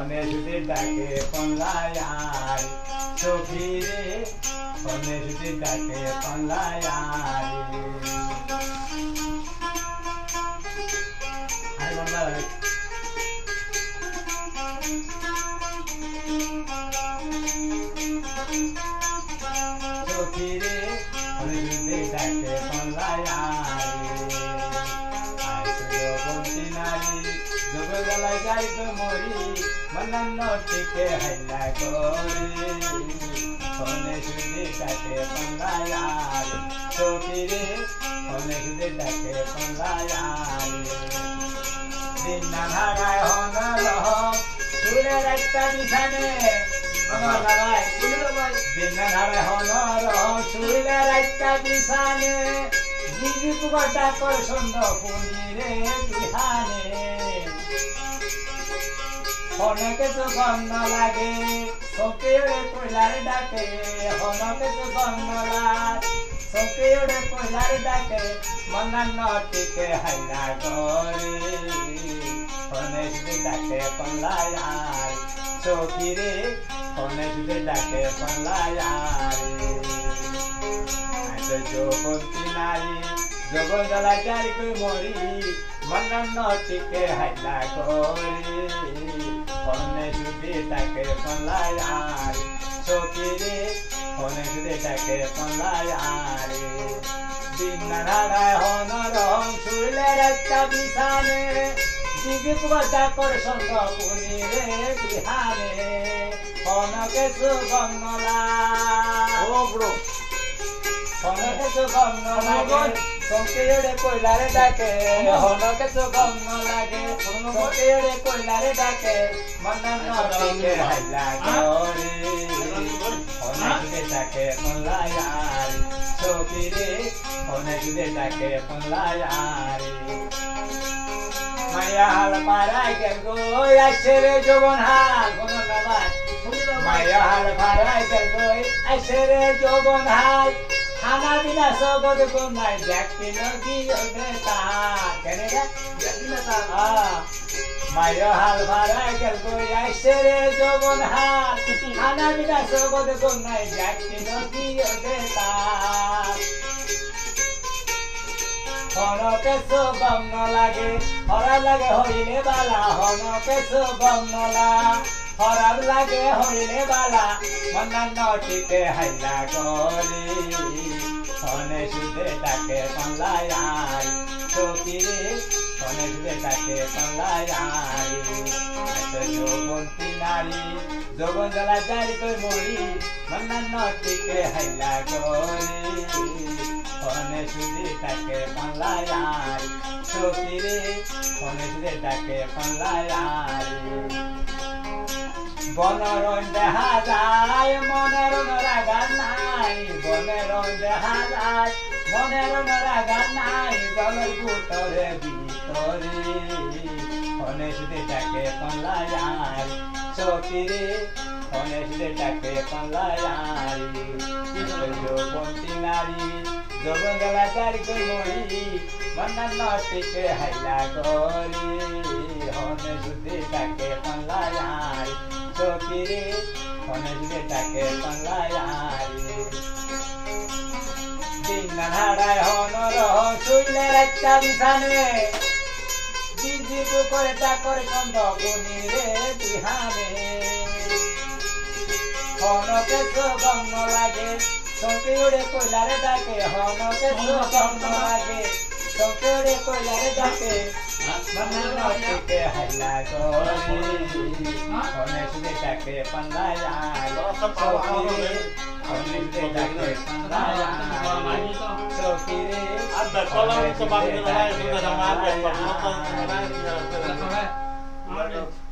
ফোনে যদি ডাকে পল্লায়ার সখী রে ফোনে যদি ডাকে পল্লায়ার আরে বন্ধা লাগে সখী রে ফোনে যদি ডাকে পল্লায়ার জগদলা যাই তো মরি মনন্ন টিকে হাইলা গরি ফোনে যদি ডাকে পল্লায়ার সখী রে ফোনে যদি ডাকে পল্লায়ার দিন নাগায় হন রহম সুরের একটা বিছানে দিন নাগায় হন রহম সুরের একটা বিছানে জিজি কুবাটা কর সুন্দর পুনি রে বিহানে হনকে তো গন্ধ লাগে সকে ওরে কইলার ডাকে হনকে তো গন্ধ লাগে সকে ওরে কইলার ডাকে মনান্ন টিকে হাইলা গরে হনে যদি ডাকে পল্লায়ার সখী রে হনে যদি ডাকে পল্লায়ার আজ যৌবন্তী নারী যৌবন জ্বালা যাই কই মরি মনান্ন টিকে হাইলা গরে ফোনে যদি ডাকে পল্লায়ার সখী রে ফোনে যদি ডাকে পল্লায়ার দিন নাগায় হন রহম সুরের একটা বিছানে জিজি কুবাটা কর সঙ্গ পুনি রে বিহানে হনকে সুগন্ধ লাগে হনকে সুগন্ধ লাগে সকে ওরে কইলারে ডাকে হনকে সুগন্ধ লাগে সকে ওরে কইলারে ডাকে মনন্ন টিকে হাইলা গরি হনে যদি ডাকে পল্লায়ার সখী রে হনে যদি ডাকে পল্লায়ার মায়া হাল পারাই গেল গো আসে রে যৌবন হাল কোন নাবাই মায়া হাল পারাই গেল গো আসে রে যৌবন হাল খানা বিনা সগদ কোনাই দেখতে নদী ওঠে তার কেনে রে দেখতে না তার মায়া হাল পারাই গেল গো আসে রে যৌবন হাল খানা বিনা সগদ কোনাই দেখতে নদী ওঠে তার হনকে সুগন্ধ লাগে হরাব লাগে হইলে বালা হনকে সুগন্ধ হরাব লাগে হইলে বালা মনান্ন টিকে হাইলা গরি হনে সুদে ডাকে পল্লায়ার সখী রে হনে সুদে ডাকে পল্লায়ার যৌবন্তী নারী যৌবন জ্বালা যাই কই মরি মনান্ন টিকে হাইলা গরি হনে সুদে ডাকে পল্লায়ার সখী রে হনে সুদে ডাকে পল্লায়ার বনরন দেখা যায় মনের রাগা নাই বনরন দেখা যায় মনের রাগা নাই জলের ভিতরে ভিতরে হনে সুদে ডাকে পল্লায়ার সখী রে হনে সুদে ডাকে পল্লায়ার যৌবন্তী নারী যৌবন জ্বালা যাই কই মরি মনান্ন টিকে হাইলা গরি হনে সুদে ডাকে পল্লায়ার সখী রে হনে সুদে ডাকে পল্লায়ার দিন নাগায় হন রহম সুরের একটা বিছানে জিজি করে ডাকর গন্ধ পুনি রে বিহানে হনকে সুগন্ধ লাগে সকে ওরে কইলারে ডাকে হনকে সুগন্ধ লাগে সকে ওরে কইলারে ডাকে মনান্ন টিকে হাইলা গরি হনে সুদে ডাকে পল্লায়ার সখী রে হনে সুদে ডাকে পল্লায়ার সখী রে Ada kalau sebagai lain sudah sama ada